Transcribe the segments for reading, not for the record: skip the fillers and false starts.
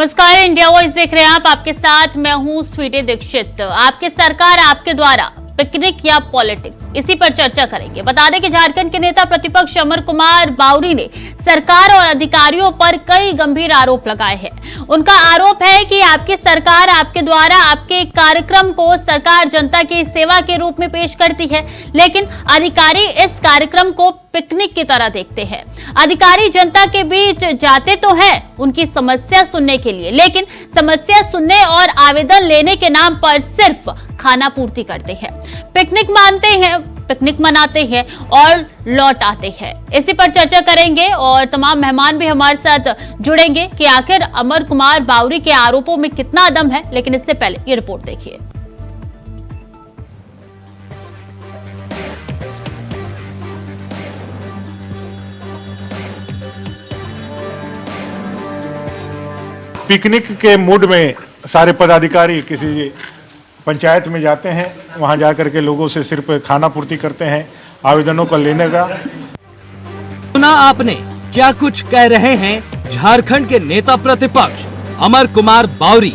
नमस्कार, India voice देख रहे हैं आप। आपके साथ मैं हूं स्वीटी दीक्षित। आपकी सरकार आपके द्वारा पिकनिक या पॉलिटिक्स, इसी पर चर्चा करेंगे। बता दें कि झारखंड के नेता प्रतिपक्ष अमर कुमार बावरी ने सरकार और अधिकारियों पर कई गंभीर आरोप लगाए हैं। उनका आरोप है कि आपकी सरकार आपके द्वारा आपके कार्यक्रम को सरकार जनता की सेवा के रूप में पेश करती है, लेकिन अधिकारी इस कार्यक्रम को पिकनिक की तरह देखते हैं। अधिकारी जनता के बीच जाते तो हैं उनकी समस्या सुनने के लिए, लेकिन समस्या सुनने और आवेदन लेने के नाम पर सिर्फ खाना पूर्ति करते हैं। पिकनिक मानते हैं, पिकनिक मनाते हैं और लौट आते हैं। इसी पर चर्चा करेंगे और तमाम मेहमान भी हमारे साथ जुड़ेंगे कि आखिर अमर कुमार बावरी के आरोपों में कितना दम है। लेकिन इससे पहले ये रिपोर्ट देखिए। पिकनिक के मूड में सारे पदाधिकारी किसी पंचायत में जाते हैं, वहां जाकर के लोगों से सिर्फ खाना पूर्ति करते हैं, आवेदनों को लेने का। सुना आपने क्या कुछ कह रहे हैं झारखंड के नेता प्रतिपक्ष अमर कुमार बावरी।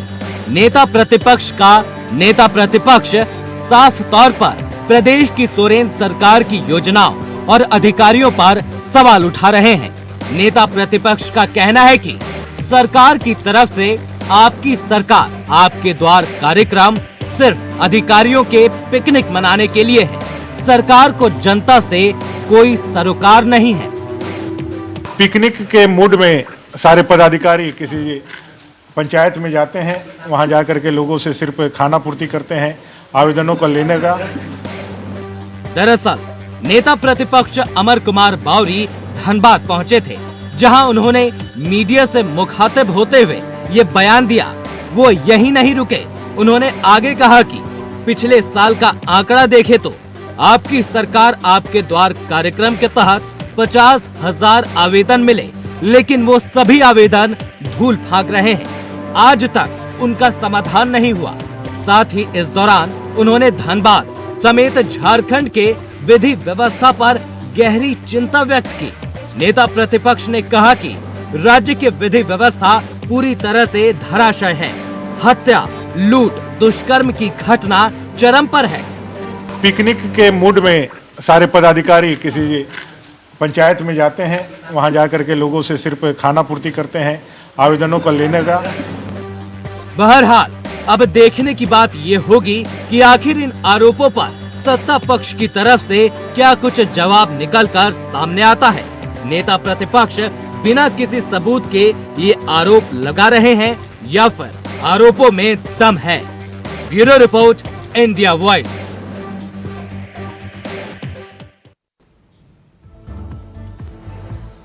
नेता प्रतिपक्ष का नेता प्रतिपक्ष साफ तौर पर प्रदेश की सोरेन सरकार की योजनाओं और अधिकारियों पर सवाल उठा रहे हैं। नेता प्रतिपक्ष का कहना है कि सरकार की तरफ से आपकी सरकार आपके द्वार कार्यक्रम सिर्फ अधिकारियों के पिकनिक मनाने के लिए है। सरकार को जनता से कोई सरोकार नहीं है। पिकनिक के मूड में सारे पदाधिकारी किसी पंचायत में जाते हैं, वहां जाकर के लोगों से सिर्फ खाना पूर्ति करते हैं, आवेदनों को लेने का। दरअसल नेता प्रतिपक्ष अमर कुमार बावरी धनबाद पहुंचे थे, जहां उन्होंने मीडिया से मुखातिब होते हुए ये बयान दिया। वो यही नहीं रुके, उन्होंने आगे कहा कि पिछले साल का आंकड़ा देखे तो आपकी सरकार आपके द्वार कार्यक्रम के तहत 50,000 आवेदन मिले, लेकिन वो सभी आवेदन धूल फेंक रहे हैं। आज तक उनका समाधान नहीं हुआ। साथ ही इस दौरान उन्होंने धनबाद समेत झारखंड के विधि व्यवस्था पर गहरी चिंता व्यक्त की। नेता प्रतिपक्ष ने कहा कि राज्य की विधि व्यवस्था पूरी तरह से धराशायी है। हत्या, लूट, दुष्कर्म की घटना चरम पर है। पिकनिक के मूड में सारे पदाधिकारी किसी पंचायत में जाते हैं, वहां जाकर के लोगों से सिर्फ खाना पूर्ति करते हैं, आवेदनों को लेने का। बहरहाल अब देखने की बात ये होगी कि आखिर इन आरोपों पर सत्ता पक्ष की तरफ से क्या कुछ जवाब निकलकर सामने आता है। नेता प्रतिपक्ष बिना किसी सबूत के ये आरोप लगा रहे हैं या फिर आरोपों में दम है। Bureau report, India voice.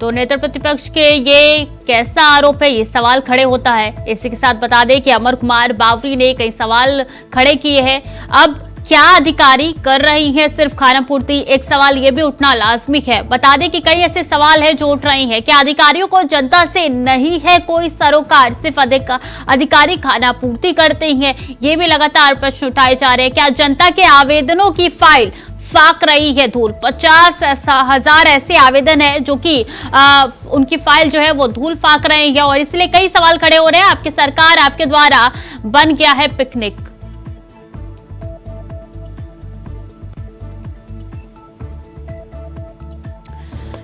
तो नेता प्रतिपक्ष के ये कैसा आरोप है, ये सवाल खड़े होता है। इसी के साथ बता दें कि अमर कुमार बावरी ने कई सवाल खड़े किए हैं। अब क्या अधिकारी कर रही हैं सिर्फ खाना पूर्ति, एक सवाल ये भी उठना लाजमी है। बता दें कि कई ऐसे सवाल हैं जो उठ रहे हैं। क्या अधिकारियों को जनता से नहीं है कोई सरोकार, सिर्फ अधिकारी खाना पूर्ति करते हैं? ये भी लगातार प्रश्न उठाए जा रहे हैं। क्या जनता के आवेदनों की फाइल फाक रही है धूल? 50,000 ऐसे आवेदन है जो कि उनकी फाइल जो है वो धूल फाक रहे हैं, और इसलिए कई सवाल खड़े हो रहे हैं। आपकी सरकार आपके द्वारा बन गया है पिकनिक।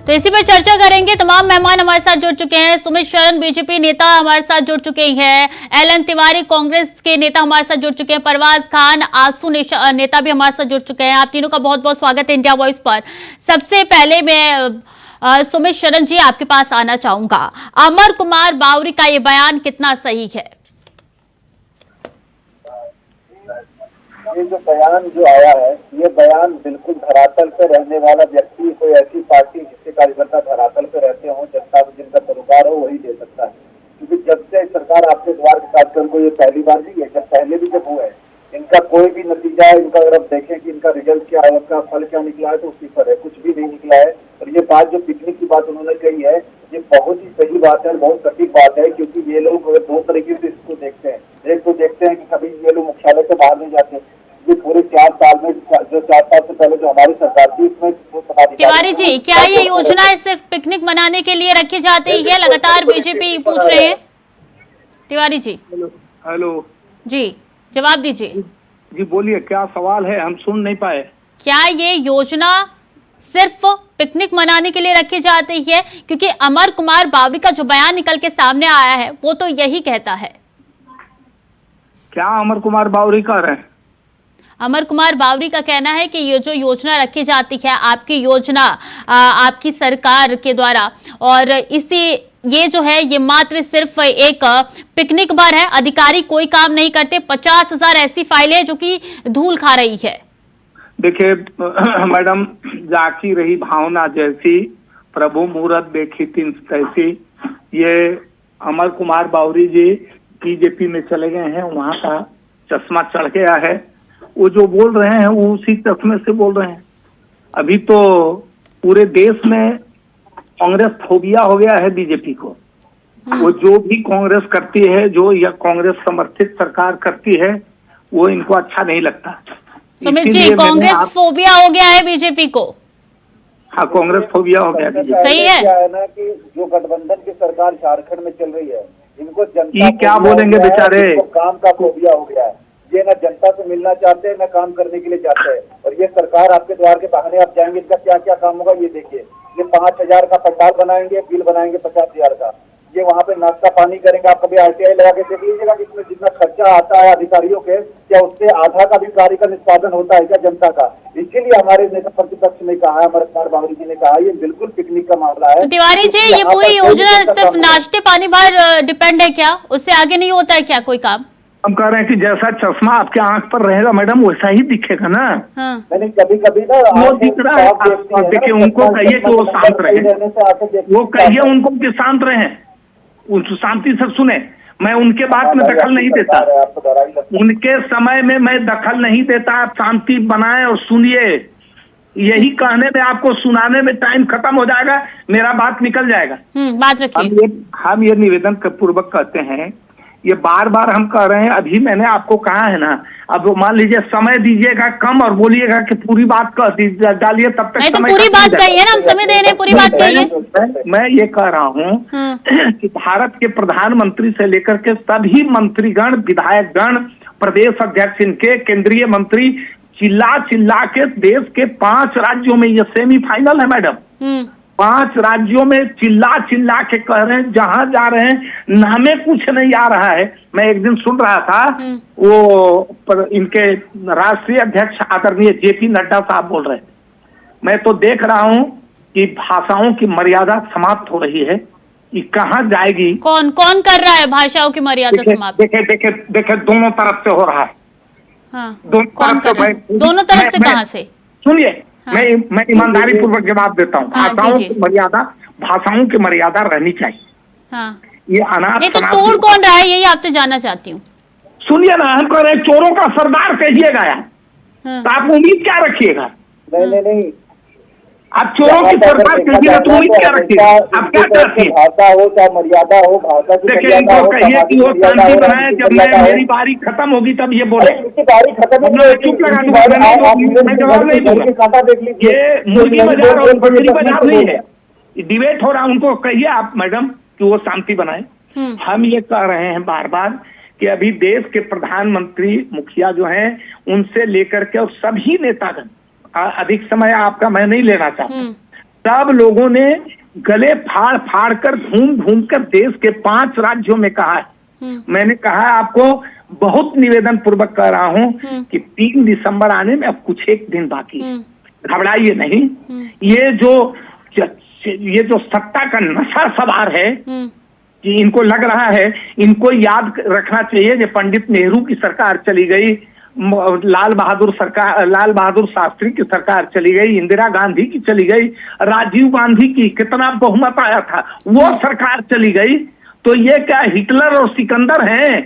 तो इसी पर चर्चा करेंगे। तमाम मेहमान हमारे साथ जुड़ चुके हैं। सुमित शरण बीजेपी नेता हमारे साथ जुड़ चुके हैं, एलन तिवारी कांग्रेस के नेता हमारे साथ जुड़ चुके हैं, परवाज खान आंसू नेता भी हमारे साथ जुड़ चुके हैं। आप तीनों का बहुत बहुत स्वागत है इंडिया वॉइस पर। सबसे पहले मैं सुमित शरण जी आपके पास आना चाहूंगा। अमर कुमार बावरी का ये बयान कितना सही है? ये जो बयान जो आया है, ये बयान बिल्कुल धरातल पे रहने वाला व्यक्ति, कोई ऐसी पार्टी जिसके कार्यकर्ता धरातल पे रहते हो, जनता को जिनका सरोकार हो, वही दे सकता है। क्योंकि जब से सरकार आपके द्वार के कार्यक्रम को, ये पहली बार नहीं है, जब पहले भी जब हुआ है, इनका कोई भी नतीजा है, इनका अगर आप देखें कि इनका रिजल्ट क्या है, उसका फल क्या निकला है, तो उसी पर है, कुछ भी नहीं निकला है। और ये बात जो पिकनिक की बात उन्होंने कही है, ये बहुत ही सही बात है, बहुत सटीक बात है। क्योंकि ये लोग दो तरीके से इसको देखते हैं। एक तो देखते हैं कि कभी ये लोग मुख्यालय से बाहर नहीं जाते। ये पूरे 4 साल में, जो 4 साल से पहले जो हमारी सरकार थी, इसमें तिवारी जी, क्या ये योजना सिर्फ पिकनिक मनाने के लिए रखी जाती है? लगातार बीजेपी पूछ रहे हैं। तिवारी जी। हेलो जी, जवाब दीजिए। जी बोलिए, क्या सवाल है, हम सुन नहीं पाए। क्या ये योजना सिर्फ पिकनिक मनाने के लिए रखी जाती है? क्योंकि अमर कुमार बावरी का जो बयान निकल के सामने आया है वो तो यही कहता है। क्या अमर कुमार बावरी कह रहे हैं? अमर कुमार बावरी का कहना है कि ये जो योजना रखी जाती है, आपकी योजना आपकी सरकार के द्वारा, और ये जो है ये मात्र सिर्फ एक पिकनिक बार है, अधिकारी कोई काम नहीं करते, 50,000 ऐसी फाइलें जो कि धूल खा रही है। देखिए मैडम, जाकी रही भावना जैसी, प्रभु मुहूर्त देखी तीन तैसी। ये अमर कुमार बावरी जी बीजेपी में चले गए हैं, वहां का चश्मा चढ़ गया है। वो जो बोल रहे हैं वो उसी चश्मे से बोल रहे हैं। अभी तो पूरे देश में कांग्रेस फोबिया हो गया है बीजेपी को। वो जो भी कांग्रेस करती है, जो या कांग्रेस समर्थित सरकार करती है, वो इनको अच्छा नहीं लगता। सुमित जी, कांग्रेस फोबिया हो गया है बीजेपी को। हाँ, कांग्रेस फोबिया हो गया। सही है। क्या है ना कि जो गठबंधन की सरकार झारखंड में चल रही है, इनको जनता ये क्या बोलेंगे बेचारे, काम का फोबिया हो गया है। ये ना जनता से मिलना चाहते हैं, ना काम करने के लिए चाहते हैं। और ये सरकार आपके द्वार के बहाने आप जाएंगे, इनका क्या क्या काम होगा ये देखिए। ये 5,000 का पंडाल बनाएंगे, बिल बनाएंगे 50,000 का। ये वहाँ पे नाश्ता पानी करेंगे। आप कभी RTI लगा के देख लीजिएगा कि इसमें जितना खर्चा आता है अधिकारियों के, क्या उससे आधा का भी कार्य का निष्पादन होता है क्या जनता का? इसीलिए हमारे नेता प्रतिपक्ष ने कहा, अमर कुमार बावरी जी ने कहा, ये बिल्कुल पिकनिक का मामला है। तिवारी जी, ये पूरी योजना सिर्फ नाश्ते पानी पर डिपेंड है क्या? उससे आगे नहीं होता है क्या कोई काम? हम कह रहे हैं कि जैसा चश्मा आपके आंख पर रहेगा मैडम, वैसा ही दिखेगा ना। हाँ। मैंने कभी कभी ना वो दिख रहा है। आप देखिए, उनको कहिए कि वो शांत रहे, वो कहिए उनको कि शांत रहे, उनको शांति से सुने। मैं उनके बात में दखल नहीं देता, उनके समय में मैं दखल नहीं देता। आप शांति बनाए और सुनिए। यही कहने में, आपको सुनाने में टाइम खत्म हो जाएगा, मेरा बात निकल जाएगा। बात रखिए। हम ये निवेदन पूर्वक कहते हैं, ये बार बार हम कह रहे हैं। अभी मैंने आपको कहा है ना, अब मान लीजिए समय दीजिएगा कम और बोलिएगा कि पूरी बात कह डालिए, तब तक नहीं तो पूरी बात कहिए ना, हम समय दे रहे हैं, पूरी बात कहिए। मैं ये कह रहा हूँ कि भारत के प्रधानमंत्री से लेकर के सभी मंत्रीगण, विधायकगण, प्रदेश अध्यक्ष, इनके केंद्रीय मंत्री चिल्ला चिल्ला के देश के 5 राज्यों में, ये सेमीफाइनल है मैडम, 5 राज्यों में चिल्ला चिल्ला के कह रहे हैं, जहां जा रहे हैं नामे कुछ नहीं आ रहा है। मैं एक दिन सुन रहा था, वो इनके राष्ट्रीय अध्यक्ष आदरणीय JP नड्डा साहब बोल रहे हैं। मैं तो देख रहा हूं कि भाषाओं की मर्यादा समाप्त हो रही है। ये कहाँ जाएगी? कौन कौन कर रहा है भाषाओं की मर्यादा समाप्त? देखे दोनों तरफ से हो रहा है। हाँ, दोनों तरफ से कहाँ से? सुनिए, हाँ। मैं ईमानदारी पूर्वक जवाब देता हूँ। हाँ, भाषाओं की मर्यादा रहनी चाहिए। हाँ। ये अनाथ तो तोड़ कौन रहा है, यही आपसे जानना चाहती हूँ। सुनिए ना, हम कह रहे हैं चोरों का सरदार कहिएगा यार। हाँ। तो आप उम्मीद क्या रखिएगा? नहीं, आप चोरों की सरकार कहिएगा तो उम्मीद क्या रखिएगा? आप क्या करती है? भाषा हो चाहे मर्यादा हो, भाषा की देखिए, इनको कहिए कि वो शांति बनाए। जब मेरी बारी खत्म होगी तब ये बोले। बारी खत्म चुप लगा दूंगा, मैं जवाब नहीं दूंगा। ये मुर्गी बाजार और बकरी बाजार नहीं है, डिबेट हो रहा। उनको कहिए आप मैडम कि वो शांति बनाए। हम ये कह रहे हैं बार बार कि अभी देश के प्रधानमंत्री, मुखिया जो हैं, उनसे लेकर के और सभी नेतागण, अधिक समय आपका मैं नहीं लेना चाहता, सब लोगों ने गले फाड़ फाड़ कर, घूम घूम कर देश के 5 राज्यों में कहा है। मैंने कहा आपको, बहुत निवेदन पूर्वक कह रहा हूं कि 3 दिसंबर आने में अब कुछ एक दिन बाकी, घबराइए नहीं। ये जो सत्ता का नशा सवार है, कि इनको लग रहा है, इनको याद रखना चाहिए कि पंडित नेहरू की सरकार चली गई, लाल बहादुर शास्त्री की सरकार चली गई, इंदिरा गांधी की चली गई, राजीव गांधी की कितना बहुमत आया था, वो सरकार चली गई। तो ये क्या हिटलर और सिकंदर हैं?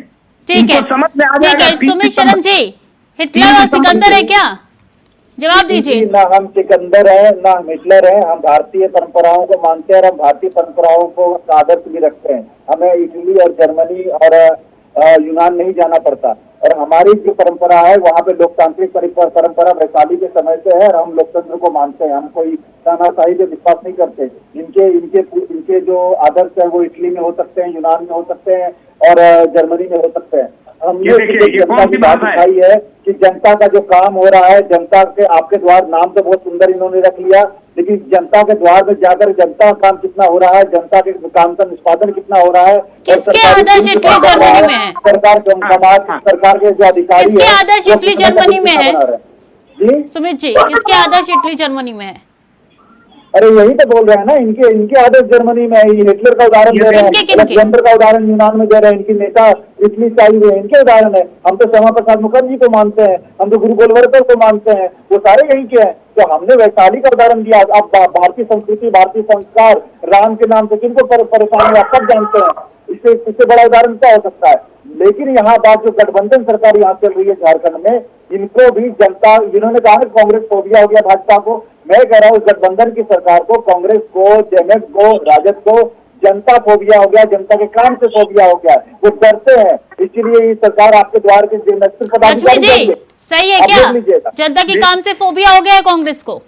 ठीक है, समझ में आ जाएगा। सुमित शरण जी, हिटलर और सिकंदर है क्या? जवाब दीजिए। ना हम सिकंदर हैं, ना हम हिटलर हैं। हम भारतीय परंपराओं को मानते हैं और हम भारतीय परंपराओं को आदर्श भी रखते हैं। हमें इटली और जर्मनी और यूनान नहीं जाना पड़ता। और हमारी जो परंपरा है, वहाँ पे लोकतांत्रिक परंपरा वैशाली के समय से है और हम लोकतंत्र को मानते हैं। हम कोई तानाशाही पे विश्वास नहीं करते। इनके जो आदर्श है वो इटली में हो सकते हैं, यूनान में हो सकते हैं और जर्मनी में हो सकते हैं। हमने जनता की बात है उठाई है कि जनता का जो काम हो रहा है, जनता के आपके द्वार, नाम तो बहुत सुंदर इन्होंने रख लिया, लेकिन जनता के द्वार में जाकर जनता का काम कितना हो रहा है, जनता के काम का निष्पादन कितना हो रहा है, किसके आदर्श इटली जर्मनी में है? सरकार के जो अधिकारी किसके आदर्श इटली जर्मनी में है? जी सुमित जी, किसके आदर्श इटली जर्मनी में है? अरे यही तो बोल रहे हैं ना, इनके आदर्श जर्मनी में है। हिटलर का उदाहरण दे रहे हैं, अलेक्जेंडर का उदाहरण यूनान में दे रहे हैं, इनकी नेता इटली से आई हुए हैं, इनके उदाहरण है। हम तो श्यामा प्रसाद मुखर्जी को मानते हैं, हम तो गुरु गोलवलकर को मानते हैं, वो सारे यही के हैं। तो हमने वैशाली का उदाहरण दिया। अब भारतीय संस्कृति, भारतीय संस्कार, राम के नाम से किनको परेशानी आप सब जानते हैं। इससे बड़ा उदाहरण क्या हो सकता है? लेकिन यहाँ बात जो गठबंधन सरकार यहाँ चल रही है झारखंड में, इनको भी जनता, जिन्होंने कहा ना कांग्रेस फोबिया हो गया भाजपा को, मैं कह रहा हूँ गठबंधन की सरकार को, कांग्रेस को, जेएमएम को, राजद को जनता फोबिया हो गया, जनता के काम से फोबिया हो गया। वो डरते हैं, इसलिए ये सरकार आपके द्वार के जी सही है क्या? जनता के काम से फोबिया हो गया है कांग्रेस को?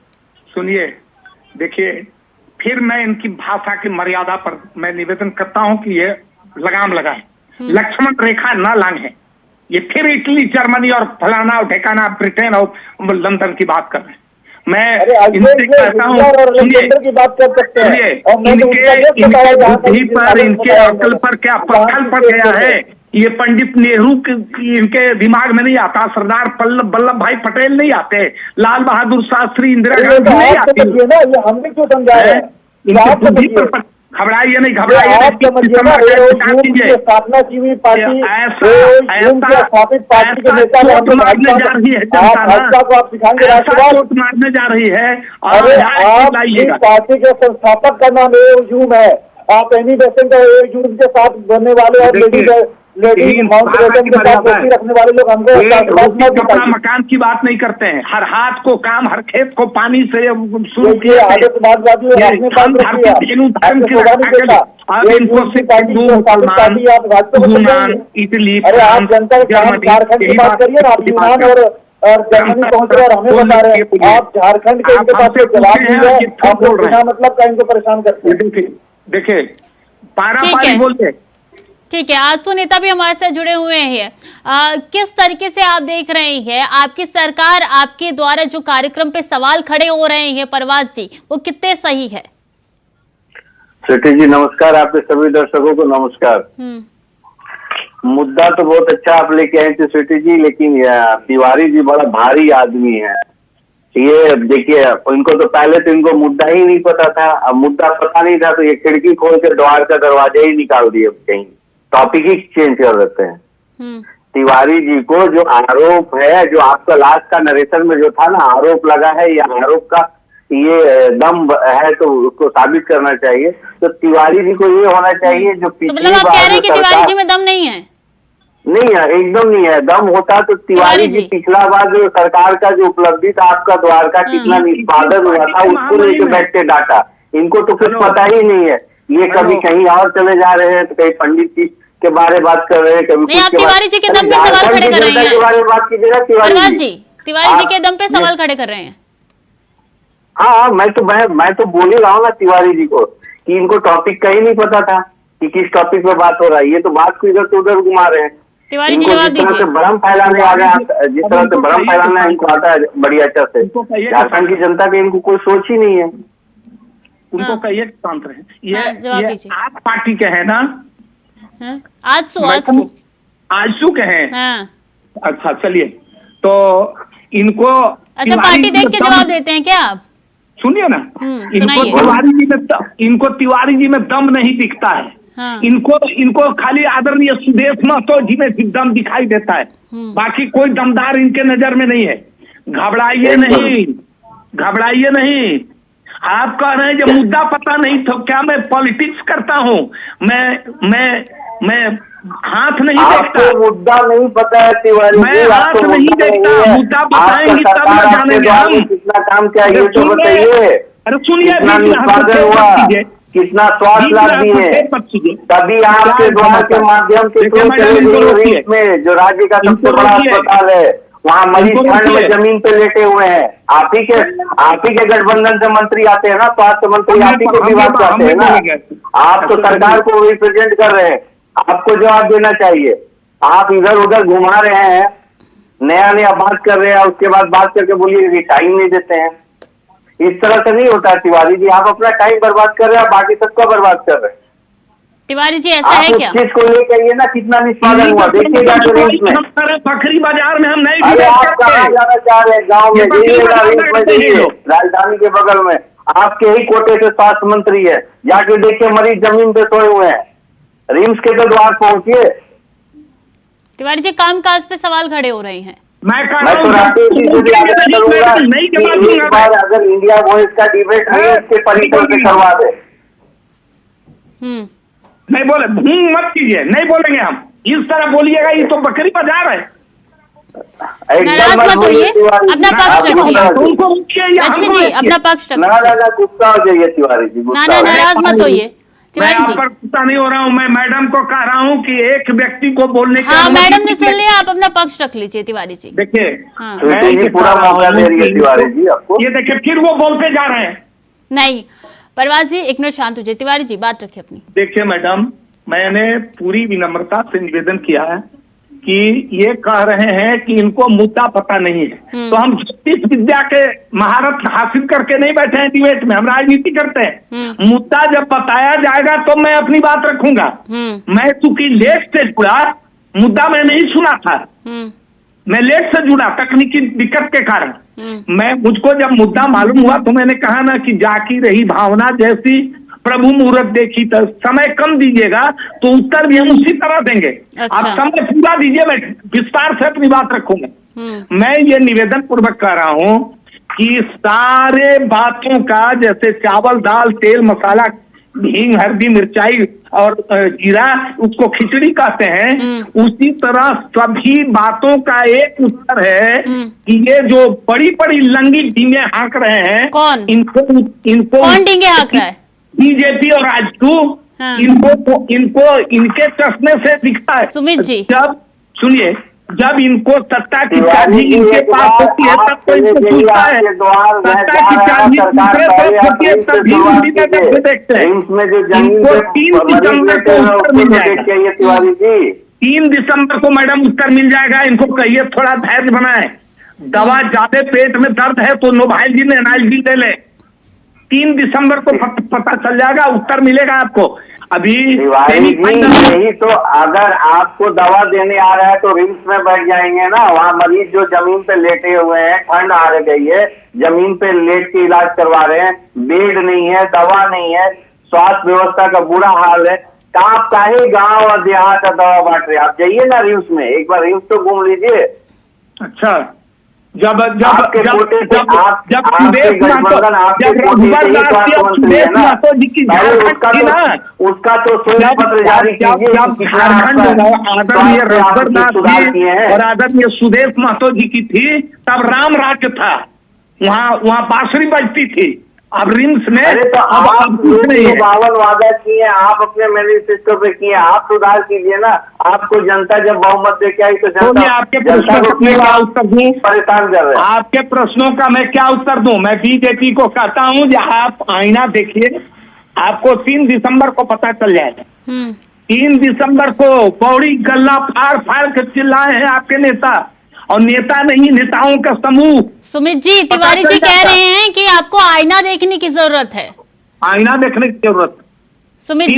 सुनिए, देखिए, फिर मैं इनकी भाषा की मर्यादा पर मैं निवेदन करता हूं कि ये लगाम लगाए, लक्ष्मण रेखा न लांघे। ये फिर इटली, जर्मनी और फलाना और ठिकाना, ब्रिटेन और लंदन की बात कर रहे हैं। मैं इनसे कहता हूँ, की बात कर सकते हैं, इनके बुद्धि पर, इनके अकल पर क्या पत्थर पड़ गया है? ये पंडित नेहरू इनके दिमाग में नहीं आता, सरदार वल्लभ भाई पटेल नहीं आते, लाल बहादुर शास्त्री, इंदिरा गांधी नहीं आती ना। ये हमने क्यों समझा है? इनकी बुद्धि पर घबराइए नहीं, घबराइए स्थापना की हुई पार्टी, स्थापित पार्टी के नेता मारने जा रही है, भाजपा को आप सिखाएंगे राष्ट्रवाद मारने जा रही है। अरे आप इस पार्टी के संस्थापक का नाम एओ है, आप एनी बेसेंट एओ के साथ बनने वाले और लेडीज माउंटेबेटन के साथ दोस्ती रखने वाले लोग हमको कपड़ा मकान की बात नहीं करते हैं। हर हाथ को काम, हर खेत को पानी से शुरू किया। आदतवादी इटली, अरे आप जनता झारखंड की बात करिए ना, आप यूनान और जर्मनी पहुंच रहे और हमें बता रहे हैं। आप झारखंड के इनके पास जवाब नहीं है, आप लोग बिना मतलब का इनको परेशान करते हैं। देखिए, पारा बोलते। ठीक है, आजसू नेता भी हमारे साथ जुड़े हुए हैं। किस तरीके से आप देख रहे हैं आपकी सरकार, आपके द्वारा जो कार्यक्रम पे सवाल खड़े हो रहे हैं परवाज जी, वो कितने सही है? स्वीटी जी नमस्कार, आपके सभी दर्शकों को नमस्कार। मुद्दा तो बहुत अच्छा आप लेके आए थे स्वीटी जी, लेकिन तिवारी जी बड़ा भारी आदमी है। ये देखिए, इनको तो पहले तो इनको मुद्दा ही नहीं पता था। अब मुद्दा पता नहीं था तो ये खिड़की खोल के द्वार का दरवाजा ही निकाल दिए, कहीं टॉपिक ही चेंज कर देते हैं। तिवारी जी को जो आरोप है, जो आपका लास्ट का नरेशन में जो था ना, आरोप लगा है, ये आरोप का ये दम है तो उसको साबित करना चाहिए। तो तिवारी जी को ये होना चाहिए जो पिछली बार, कह रहे हैं कि तिवारी जी में दम नहीं है? नहीं है, एकदम नहीं है। दम होता तो तिवारी जी पिछला बार जो सरकार का जो उपलब्धि था, आपका द्वार का कितना निष्पादन हुआ था, उसको लेके बैठते डाटा। इनको तो कुछ पता ही नहीं है। ये कभी कहीं और चले जा रहे हैं, तो कहीं पंडित जी के बारे में बात कर रहे हैं, कभी तिवारी जी के दम पे सवाल खड़े कर रहे हैं के बारे में बात कीजिएगा। तिवारी जी के दम पे सवाल खड़े कर रहे हैं। हाँ, मैं तो बोल ही रहा हूँ ना तिवारी जी को कि इनको टॉपिक का ही नहीं पता था कि किस टॉपिक पे बात हो रहा है। ये तो बात को इधर से उधर घुमा रहे हैं। तिवारी जी जवाब दीजिए। भ्रम फैलाने आ गया, जिस तरह से भ्रम फैलाना इनको आता है बड़ी अच्छा से। झारखंड की जनता की इनको कोई सोच ही नहीं है। उनको कहिए शांत रहे। ये आप पार्टी के है ना? आजसू के हैं। अच्छा, चलिए, तो इनको अच्छा पार्टी देख के जवाब देते हैं क्या आप? सुनिए ना, इनको तिवारी जी में दम नहीं दिखता है। इनको खाली आदरणीय सुदेश महतो जी में दम दिखाई देता है, बाकी कोई दमदार इनके नजर में नहीं है। घबराइए नहीं। आप कह रहे हैं जो मुद्दा पता नहीं तो क्या मैं पॉलिटिक्स करता हूँ? मैं हाथ नहीं देखता। मुद्दा नहीं पता है तिवारी, मैं हाथ नहीं देखता। मुद्दा बताएंगे तब न जानेंगे हम कितना काम क्या ये तो बताइए। अरे सुनिए, कितना स्वास्थ्य लाभ दिए, तभी आपके द्वार के माध्यम से में जो राज्य का सबसे बड़ा अस्पताल है, वहाँ मरीज ठंड में जमीन पे लेटे हुए हैं। आप ही के गठबंधन से मंत्री आते हैं ना, स्वास्थ्य मंत्री आप ही के विभाग से आते हैं ना। आप तो सरकार को रिप्रेजेंट कर रहे हैं। आपको जवाब देना चाहिए। आप इधर उधर घुमा रहे हैं, नया नया बात कर रहे हैं, उसके बाद बात करके बोलिए कि टाइम नहीं देते हैं। इस तरह से नहीं होता तिवारी जी, आप अपना टाइम बर्बाद कर रहे हैं, बाकी सबका बर्बाद कर रहे हैं। तिवारी जी ऐसा है क्या? चीज को लेकर ये ना कितना निष्पादन हुआ देखिएगा रिम्स में। बकरी बाजार में हम नहीं अरे डिबेट आप करते कहाँ हैं। जाना चाह रहे हैं? गाँव में ये बकरी जाइएगा, बाजार रिम्स में में रहते हैं जाइए, लोग। राजधानी के बगल में आपके ही कोटे से स्वास्थ्य मंत्री है, जाके देखिए मरीज जमीन पे सोए हुए हैं। रिम्स के तो द्वार पहुंचिए। तिवारी जी कामकाज पे सवाल खड़े हो रहे हैं। मैं कह मैं रहा तो राकेश जी से भी आग्रह करूंगा नहीं कि जवाब एक बार दूंगा। अगर इंडिया वॉइस का डिबेट है उसके परिसर से करवा दे। नहीं बोले भूम मत कीजिए, नहीं बोलेंगे हम। इस तरह बोलिएगा ये तो बकरी बाजार है। नाराज मत होइए, अपना पक्ष रखिए। उनको रुकिए या लक्ष्मी हमको जी रुकिए। अपना पक्ष ना रखिए। ना गुस्सा हो जाइए तिवारी जी, ना गुस्सा ना हो जाइए। नाराज मत होइए मैं तिवारी आप जी। पर गुस्सा नहीं हो रहा हूँ, मैं मैडम को कह रहा हूँ कि एक व्यक्ति को बोलने की हाँ अनुमति मैडम ने दीजिए। सुन लिया, आप अपना पक्ष रख लीजिए तिवारी जी। देखिए हाँ। मैं स्वीटी जी पूरा मौका दे रही है तिवारी जी आपको। ये देखिए फिर वो बोलते जा रहे हैं। नहीं परवाज जी एक मिनट शांत हो जाए। तिवारी जी बात रखिए अपनी। देखिए मैडम, मैंने पूरी विनम्रता से निवेदन किया है कि ये कह रहे हैं कि इनको मुद्दा पता नहीं है, तो हम ज्योतिष विद्या के महारत हासिल करके नहीं बैठे हैं डिबेट में, हम राजनीति करते हैं। मुद्दा जब बताया जाएगा तो मैं अपनी बात रखूंगा। मैं चूंकि लेट से जुड़ा, मुद्दा मैं नहीं सुना था, मैं लेट से जुड़ा तकनीकी दिक्कत के कारण। मैं मुझको जब मुद्दा मालूम हुआ तो मैंने कहा ना कि जाकी रही भावना जैसी प्रभु मुहूर्त देखी, तो समय कम दीजिएगा तो उत्तर भी हम उसी तरह देंगे। अच्छा। आप समय पूरा दीजिए, मैं विस्तार से अपनी बात रखूंगा। मैं ये निवेदन पूर्वक कर रहा हूँ कि सारे बातों का, जैसे चावल दाल तेल मसाला हींग हल्दी मिर्चाई और जीरा, उसको खिचड़ी कहते हैं, उसी तरह सभी बातों का एक उत्तर है कि ये जो बड़ी बड़ी लंगी डींगे हाँक रहे हैं, कौन? इनको कौन डींगे हाँक रहा है? बीजेपी और राजदू। हाँ। इनको इनके चश्मे से दिखता है। सुमित जी। जब सुनिए, जब इनको सत्ता की चाबी इनके पास होती है तब तो इनको पूछता है, सत्ता की चाबी दूसरे पास होती है तब भी उसी नजर से देखते हैं। इनको 3 दिसंबर को उत्तर मिल जाएगा। तिवारी जी 3 दिसंबर को मैडम उत्तर मिल जाएगा। इनको कहिए थोड़ा धैर्य बनाए। दवा ज्यादा पेट में दर्द है तो नोभाइल जी ने एनाइलजी ले ले। 3 दिसंबर को पता चल जाएगा, उत्तर मिलेगा आपको। अभी यही तो, अगर आपको दवा देने आ रहा है तो रिम्स में बैठ जाएंगे ना। वहाँ मरीज जो जमीन पे लेटे हुए हैं, ठंड आ गई है, जमीन पे लेट के इलाज करवा रहे हैं, बेड नहीं है, दवा नहीं है, स्वास्थ्य व्यवस्था का बुरा हाल है, तो आप काहे गाँव और देहात का दवा बांट रहे हैं? आप जाइए ना रिम्स में, एक बार रिम्स तो घूम लीजिए। अच्छा, जब जब आपके जब कोटे से जब आप जब आपके सुदेश गठबंधन आपके कोटे से ही स्वास्थ्य मंत्री है ना, जी की उसका तो स्वयं पत्र जारी कीजिए। झारखंड आदरणीय रघुवरदास जी और आदरणीय सुदेश महतो जी की थी, तब राम राज्य था, वहाँ बांसुरी बजती थी। अब रिम्स में अरे तो आप 52 वादा किए, आप अपने मैनिफेस्टो पे किए, आप सुधार कीजिए ना। आपको जनता जब बहुमत दे के आई तो जनता आपके प्रश्नों का मैं क्या उत्तर दूं? परेशान कर रहे हैं। आपके प्रश्नों का मैं क्या उत्तर दूं? मैं बीजेपी को कहता हूं कि आप आईना देखिए, आपको 3 दिसंबर को पता चल जाएगा। 3 दिसंबर को पौड़ी गल्ला फाड़ फाड़ के चिल्लाए हैं आपके नेता, और नेता नहीं नेताओं का समूह। सुमित जी तिवारी जी कह रहे हैं कि आपको आईना देखने की जरूरत है। आईना देखने की जरूरत। सुमित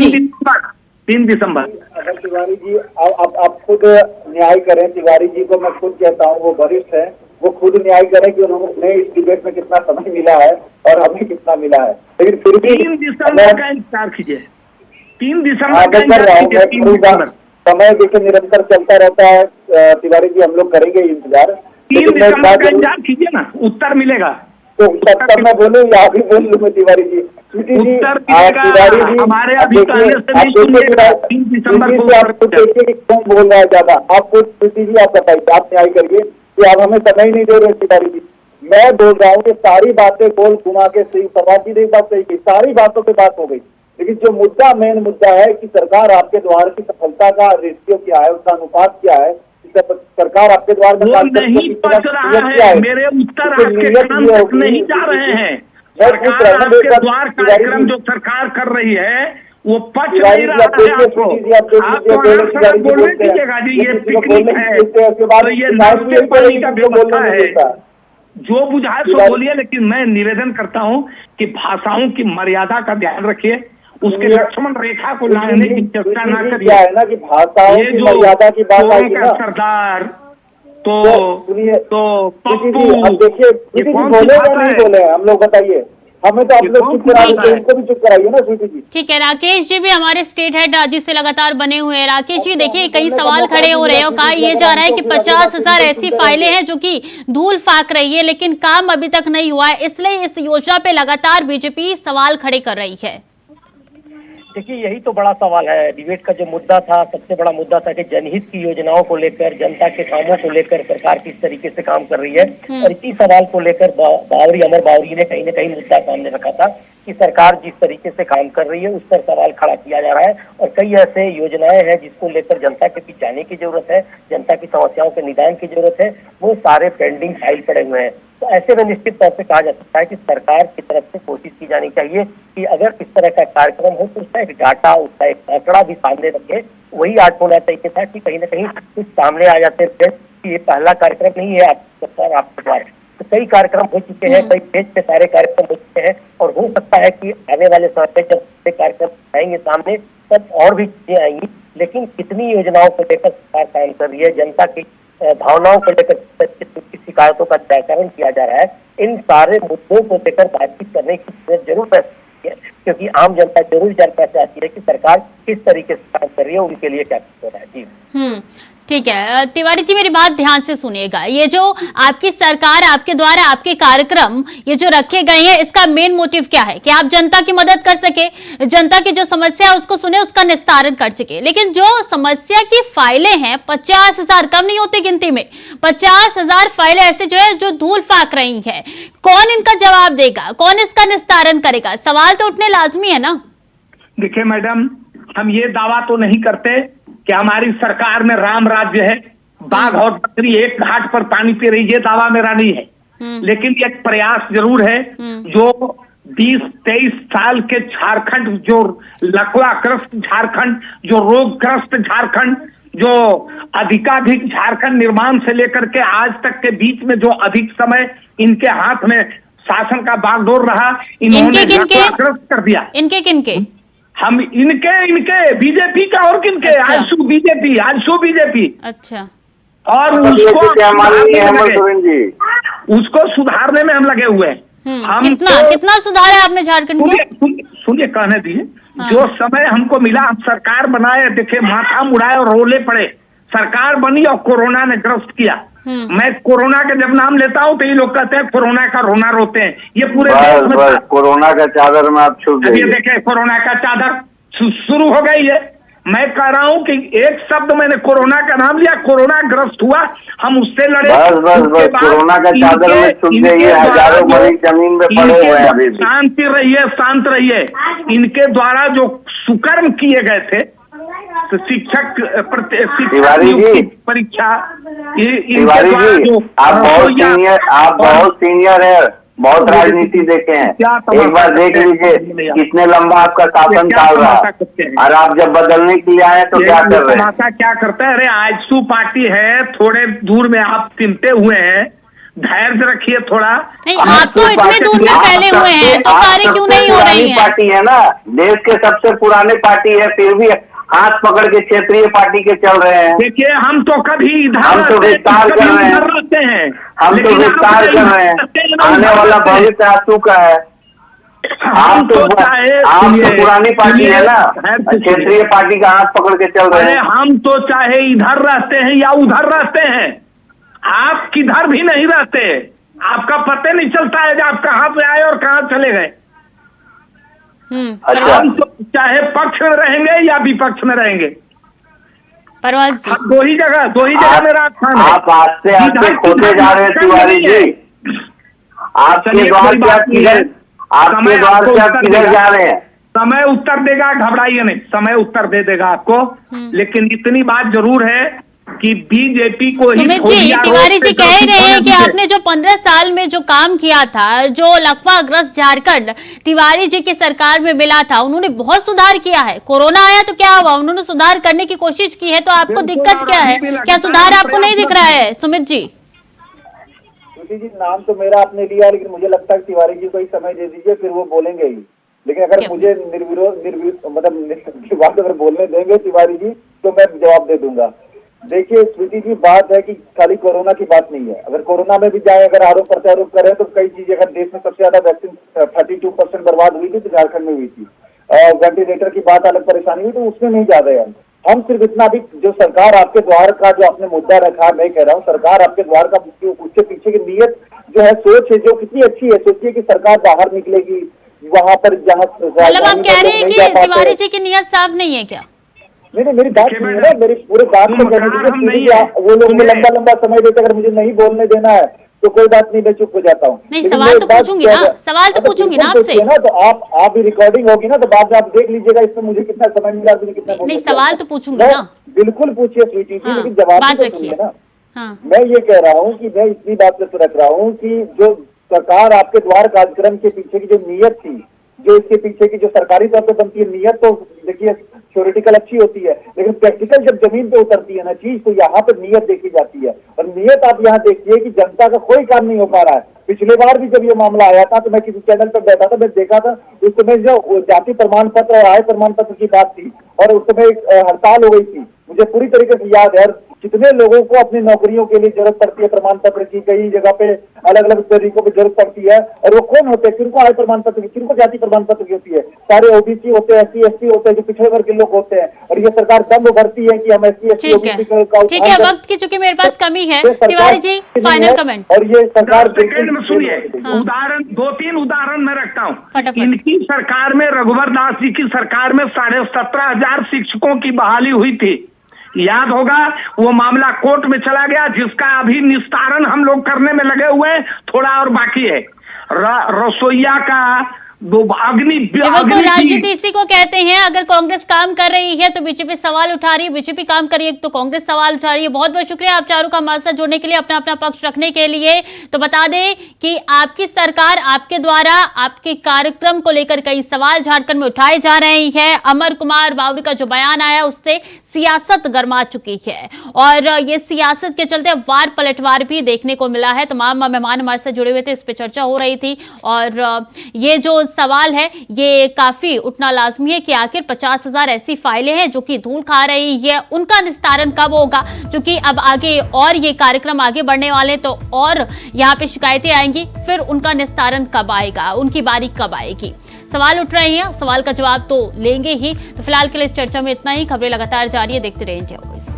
3 दिसंबर। अगर तिवारी जी आप खुद न्याय करें, तिवारी जी को मैं खुद कहता हूँ, वो वरिष्ठ है, वो खुद न्याय करें कि उन्हें इस डिबेट में कितना समय मिला है और हमें कितना मिला है। लेकिन फिर भी 3 दिसंबर का इंतजार कीजिए। 3 दिसंबर का कर रहा हूँ मैं। 3 दिसंबर समय देखिए निरंतर चलता रहता है तिवारी जी, हम लोग करेंगे इंतजार। 3 दिसंबर का इंतजार कीजिए ना, उत्तर मिलेगा। तो तब मैं बोलूँ या अभी बोल लूँ मैं तिवारी जी? उत्तर मिलेगा, हमारे अभी कहने से नहीं सुनिएगा। 3 दिसंबर को आपको देखिए कि कौन बोल रहा है ज्यादा। आपको स्थिति जी आप बताइए, आप न्याय करिए कि आप हमें समय नहीं दे रहे तिवारी जी। मैं बोल रहा हूँ कि सारी बातें गोल घुमा के सही, समाज जी ने एक बात सही की, सारी बातों पे बात हो गई, लेकिन जो मुद्दा मेन मुद्दा है कि सरकार आपके द्वार की सफलता का रेशियो क्या है, उसका अनुपात क्या है, सरकार आपके द्वार का नहीं पच रहा है। मेरे उत्तर आपके कान तक नहीं जा रहे हैं। सरकार आपके द्वार कार्यक्रम जो सरकार कर रही है वो पच नहीं रहा है आपको। आप तो अनाप बोलने दीजिएगा जी, ये पिकनिक है तो ये नाश्ते पानी का व्यवस्था है, जो बुझाए सो बोलिए, लेकिन मैं निवेदन करता हूं कि भाषाओं की मर्यादा का ध्यान रखिए, उसके लक्ष्मण रेखा को लांघने की चर्चा ना करिए। है ना कि भाषाओं की मर्यादा की बात आई ना, सरदार तो पप्पू, अब देखिए बोलेगा नहीं बोले हम लोग, बताइए हमें तो आप लोग चुप करा देते, इनको भी चुप कराइए ना स्वीटी जी। ठीक है, राकेश जी भी हमारे स्टेट हेड राज्य से लगातार बने हुए हैं। राकेश जी देखिए, कई सवाल खड़े हो रहे हैं और कहा यह जा रहा है कि 50,000 ऐसी फाइलें हैं जो कि धूल फाक रही है, लेकिन काम अभी तक नहीं हुआ है, इसलिए इस योजना पे लगातार बीजेपी सवाल खड़े कर रही है। देखिए, यही तो बड़ा सवाल है। डिबेट का जो मुद्दा था, सबसे बड़ा मुद्दा था कि जनहित की योजनाओं को लेकर, जनता के कामों को लेकर सरकार किस तरीके से काम कर रही है, और इसी सवाल को लेकर अमर बावरी ने कहीं न कहीं मुद्दा सामने रखा था कि सरकार जिस तरीके से काम कर रही है उस पर सवाल खड़ा किया जा रहा है, और कई ऐसे योजनाएं हैं जिसको लेकर जनता के बीच जाने की जरूरत है, जनता की समस्याओं के निदान की जरूरत है, वो सारे पेंडिंग फाइल पड़े हुए हैं। तो ऐसे में निश्चित तौर पे कहा जा सकता है कि सरकार की तरफ से कोशिश की जानी चाहिए कि अगर इस तरह का कार्यक्रम हो तो उसका एक डाटा, उसका एक आंकड़ा भी सामने रखे। वही आज होना चाहिए था कि कहीं ना कहीं कुछ सामने आ जाते थे कि ये पहला कार्यक्रम नहीं है आपके द्वारा, तो कई कार्यक्रम हो चुके हैं, कई पेज पे सारे कार्यक्रम हो चुके हैं, और हो सकता है कि आने वाले समय में जब कार्यक्रम आएंगे सामने तब और भी चीजें आएंगी। लेकिन कितनी योजनाओं को लेकर सरकार काम कर रही है, जनता की भावनाओं को लेकर शिकायतों का निराकरण किया जा रहा है, इन सारे मुद्दों को लेकर बातचीत करने की जरूरत है, क्योंकि आम जनता जरूर जानना चाहती है कि सरकार किस तरीके से काम कर रही है, उनके लिए क्या हो रहा है। जी ठीक है, तिवारी जी मेरी बात ध्यान से सुनिएगा। ये जो आपकी सरकार, आपके द्वारा आपके कार्यक्रम ये जो रखे गए हैं, इसका मेन मोटिव क्या है कि आप जनता की मदद कर सके, जनता की जो समस्या है उसको सुने, उसका निस्तारण कर सके। लेकिन जो समस्या की फाइलें हैं 50,000, कम नहीं होती गिनती में, 50,000 फाइलें ऐसे जो है जो धूल फाक रही है, कौन इनका जवाब देगा, कौन इसका निस्तारण करेगा? सवाल तो उठने लाजमी है ना। देखिए मैडम, हम ये दावा तो नहीं करते कि हमारी सरकार में राम राज्य है, बाघ और बकरी एक घाट पर पानी पी रही, ये दावा मेरा नहीं है, लेकिन एक प्रयास जरूर है। जो 20-23 साल के झारखंड, जो लकवाग्रस्त झारखंड, जो रोगग्रस्त झारखंड, जो अधिकाधिक झारखंड निर्माण से लेकर के आज तक के बीच में जो अधिक समय इनके हाथ में शासन का बागडोर रहा, इन्होंने लकवाग्रस्त कर दिया। इनके किनके? हम इनके बीजेपी का, और किनके? अच्छा। आजसू बीजेपी। अच्छा। और उसको सुधारने में हम लगे हुए हैं। हम कितना सुधार है आपने झारखंड को? सुनिए कहने दिए। हाँ। जो समय हमको मिला हम सरकार बनाए, देखे माथा मुड़ाए और रोले पड़े, सरकार बनी और कोरोना ने ग्रस्त किया। मैं कोरोना का जब नाम लेता हूँ तो ये लोग कहते हैं कोरोना का रोना रोते हैं। ये पूरे देश में कोरोना का चादर में आप छुप गए। देखे कोरोना का चादर शुरू हो गई है। मैं कह रहा हूँ कि एक शब्द मैंने कोरोना का नाम लिया, कोरोना ग्रस्त हुआ, हम उससे लड़े। बस कोरोना का चादर में छुप गई है, हजारों मरीज जमीन पे पड़े हुए हैं अभी। शांत रहिए। इनके द्वारा जो सुकर्म किए गए थे, तो शिक्षक परीक्षा, तिवारी जी आप बहुत सीनियर है, बहुत राजनीति देखे हैं, एक बार देख लीजिए कितने लंबा आपका शासन काल रहा, और आप जब बदलने के लिए आए तो क्या कर रहे हैं? क्या करते हैं? अरे आजसू पार्टी है, थोड़े दूर में आप चिमटे हुए हैं, धैर्य रखिए थोड़ा। आप तो इतने दूर में फैले हुए हैं तो कार्य क्यों नहीं हो रही है? पार्टी है ना, देश के सबसे पुराने पार्टी है, फिर भी हाथ पकड़ के क्षेत्रीय पार्टी के चल रहे हैं। देखिए हम तो कभी इधर हम तो विस्तार कर रहे हैं, हम तो विस्तार कर रहे हैं, आने वाला भविष्य आ चुका है। आप तो पुरानी पार्टी है ना, क्षेत्रीय पार्टी का हाथ पकड़ के चल रहे हैं। हम तो चाहे इधर रहते हैं या उधर रहते हैं, आप किधर भी नहीं रहते, आपका पता नहीं चलता है कि आप कहाँ से आए और कहाँ चले गए। अच्छा। हम तो चाहे पक्ष में रहेंगे या विपक्ष में रहेंगे, परवाज जी दो ही जगह मेरा स्थान है। आप आस्ते आस्ते खोते जा रहे हैं तिवारी जी, आपके द्वार से आप किधर जा रहे हैं? समय उत्तर देगा, घबराइए नहीं, समय उत्तर दे देगा आपको। लेकिन इतनी बात जरूर है कि बीजेपी को ही सुमित जी, तिवारी जी कह रहे हैं कि आपने जो 15 साल में जो काम किया था, जो लकवाग्रस्त झारखंड तिवारी जी की सरकार में मिला था, उन्होंने बहुत सुधार किया है। कोरोना आया तो क्या हुआ, उन्होंने सुधार करने की कोशिश की है, तो आपको दिक्कत क्या है? क्या सुधार आपको नहीं दिख रहा है सुमित जी? जी नाम तो मेरा आपने लिया, लेकिन मुझे लगता है तिवारी जी को ही समय दे दीजिए, फिर वो बोलेंगे ही। लेकिन अगर मुझे निर्विरोध अगर बोलने देंगे तिवारी जी तो मैं जवाब दे दूंगा। देखिए स्वीटी जी, बात है कि खाली कोरोना की बात नहीं है। अगर कोरोना में भी जाए, अगर आरोप प्रत्यारोप करें तो कई चीजें, अगर देश में सबसे ज्यादा वैक्सीन 32% बर्बाद हुई थी तो झारखंड में हुई थी। वेंटिलेटर की बात अलग परेशानी हुई, तो उसमें नहीं जा रहे हैं हम। सिर्फ इतना भी जो सरकार आपके द्वार का जो आपने मुद्दा रखा, मैं कह रहा हूँ सरकार आपके द्वार का, उसके पीछे की नीयत जो है, सोच है, जो कितनी अच्छी है। सोचिए कि सरकार बाहर निकलेगी, वहां पर जहाँ मतलब आप कह रहे हैं कि तिवारी जी की नीयत साफ नहीं है क्या? नहीं, मेरी बात सुनिए ना, मेरी पूरी बात को कहने दीजिए। वो लोग लंबा लंबा समय देते, अगर मुझे नहीं बोलने देना है तो कोई बात नहीं, मैं चुप हो जाता हूँ। नहीं, सवाल तो पूछूंगी ना, सवाल तो पूछूंगी ना आपसे ना। तो आप भी रिकॉर्डिंग होगी ना, तो बाद में आप देख लीजिएगा इसमें मुझे कितना समय मिला, मुझे कितना। नहीं, सवाल तो पूछूंगी ना। बिल्कुल पूछिए स्वीटी जी, लेकिन जवाब तो सुनिए ना। हाँ। मैं ये कह रहा हूँ कि मैं इतनी बात से रख रहा हूँ कि जो सरकार आपके द्वार कार्यक्रम के पीछे की जो नीयत थी, जो इसके पीछे की जो सरकारी तौर पर बनती है नीयत, तो देखिए थ्योरेटिकल अच्छी होती है, लेकिन प्रैक्टिकल जब जमीन पे उतरती है ना चीज, तो यहाँ पर नीयत देखी जाती है। और नीयत आप यहाँ देखिए कि जनता का कोई काम नहीं हो पा रहा है। पिछले बार भी जब ये मामला आया था तो मैं किसी चैनल पर बैठा था, मैं देखा था उस समय जो जाति प्रमाण पत्र और आय प्रमाण पत्र की बात थी, और उस समय एक हड़ताल हो गई थी, मुझे पूरी तरीके से याद है। और कितने लोगों को अपनी नौकरियों के लिए जरूरत पड़ती है प्रमाण पत्र की, कई जगह पे अलग अलग तरीकों की जरूरत पड़ती है। और वो कौन होते हैं, किनको आय प्रमाण पत्र की, किनको जाति प्रमाण पत्र की होती है? सारे ओबीसी होते हैं, SC ST होते हैं, जो पिछड़े वर्ग के लोग होते हैं। और ये सरकार दम भरती है कि हम SC ST OBC का। ठीक है, वक्त की चूंकि मेरे पास कमी है, तिवारी जी फाइनल कमेंट। और ये सरकार सुनिए, उदाहरण 2-3 उदाहरण मैं रखता हूँ। इनकी सरकार में, रघुवर दास जी की सरकार में 17,500 शिक्षकों की बहाली हुई थी, याद होगा। वो मामला कोर्ट में चला गया, जिसका अभी निस्तारण हम लोग करने में लगे हुए हैं, थोड़ा और बाकी है। रसोईया का राजनीति इसी को कहते हैं। अगर कांग्रेस काम कर रही है तो बीजेपी सवाल उठा रही है, बीजेपी काम कर रही है तो कांग्रेस सवाल उठा रही है। बहुत बहुत शुक्रिया आप चारों का हमारे साथ जुड़ने के लिए, अपना अपना पक्ष रखने के लिए। तो बता दें कि आपकी सरकार, आपके द्वारा आपके कार्यक्रम को लेकर कई सवाल झारखंड में उठाए जा रहे हैं। अमर कुमार बावरी का जो बयान आया उससे सियासत गर्मा चुकी है, और ये सियासत के चलते वार पलटवार भी देखने को मिला है। तमाम मेहमान हमारे साथ जुड़े हुए थे, इस पर चर्चा हो रही थी, और ये जो सवाल है ये काफी उठना लाजमी है कि आखिर 50,000 ऐसी फाइलें हैं जो कि धूल खा रही है, उनका निस्तारण कब होगा? क्योंकि अब आगे और ये कार्यक्रम आगे बढ़ने वाले, तो और यहाँ पे शिकायतें आएंगी, फिर उनका निस्तारण कब आएगा, उनकी बारी कब आएगी? सवाल उठ रहे हैं, सवाल का जवाब तो लेंगे ही। तो फिलहाल के लिए इस चर्चा में इतना ही। खबरें लगातार जारी है, देखते रहिए इंडिया वॉइस।